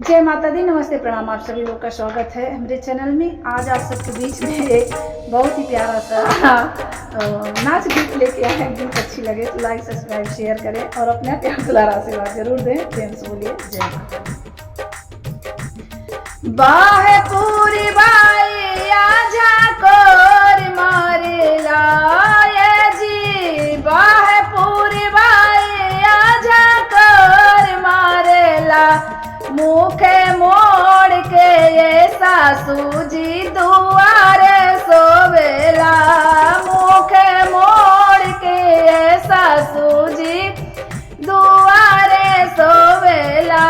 जय माता दी, नमस्ते, प्रणाम। आप सभी लोग का स्वागत है मेरे चैनल में। आज आप सबके बीच में एक बहुत ही प्यारा सा नाच गीत लेके आए हैं। गीत अच्छी लगे तो लाइक, सब्सक्राइब, शेयर करें और अपना प्यार दुलार आशीर्वाद जरूर दें। प्रेम से बोलिए जय माता दी। बाहे पूरी बाई आजा कोर मारे लाए जी, बाहे पूरी बाई आजा कोर मारे ला, मुखे मोड़ के ये सासू जी दुआरे सोवेला, मुखे मोड़ के ये सासू जी दुआरे सोवेला।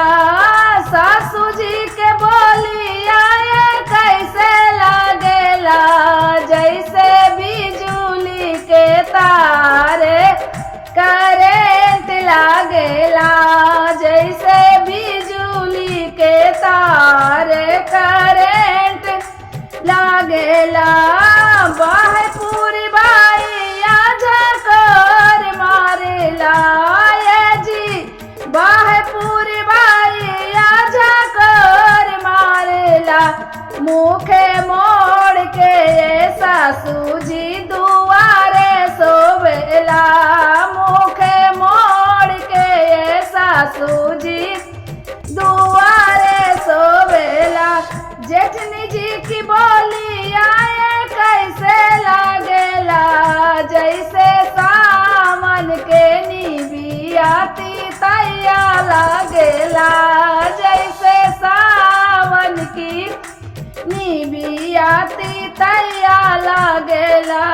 सासू जी के बोलिया ये कैसे लागेला, जैसे बिजुली के तारे करेंट लागेला, जैसे बिजुली के तारे करेंट लागेला। बाहे पूरी बाई आजा कर मारेला ये जी, बाहे पूरी बाई आजा कर मारेला, मुखे मोड़ के ये सासू जी दुआरे सोवेला, मुखे मोड़ के ये सासू जी दुआरे सोवेला। जेठनी जी की बोली आए कैसे लागेला, जैसे सावन के निबियाती तैया लागेला, जैसे सावन की निबियाती तैया लागेला।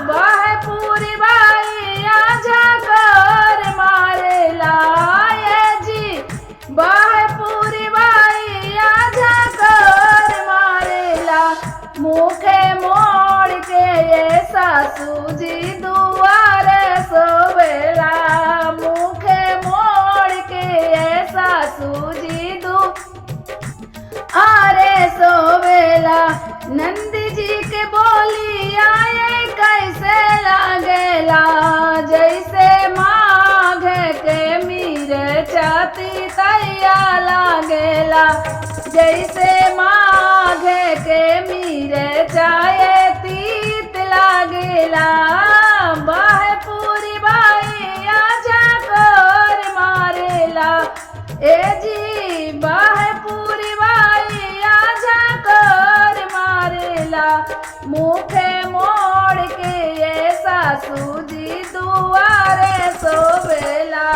बाहे पूरी बाई आजा कर मारेला ये जी, बाहे पूरी बाई आजा कर मारेला, मुखे मोड़ के ये सासू जी दुआरे सोवेला, मुखे मोड़ के ये सासू जी दुआरे सोवेला। नंदी जी के बोली आए कैसे लागेला, जैसे माघ के मीर चाती तैया लागेला, जैसे माघ के मीर चाये तीत लागेला। बाहे पूरी बाई आजा कर मारेला ए जी, बाहे पूरी बाई आजा कर मारेला, मुखे मोड़ के ये सासू जी दुआरे सोवेला,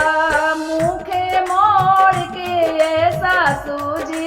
मुखे मोड़ के ये सासू जी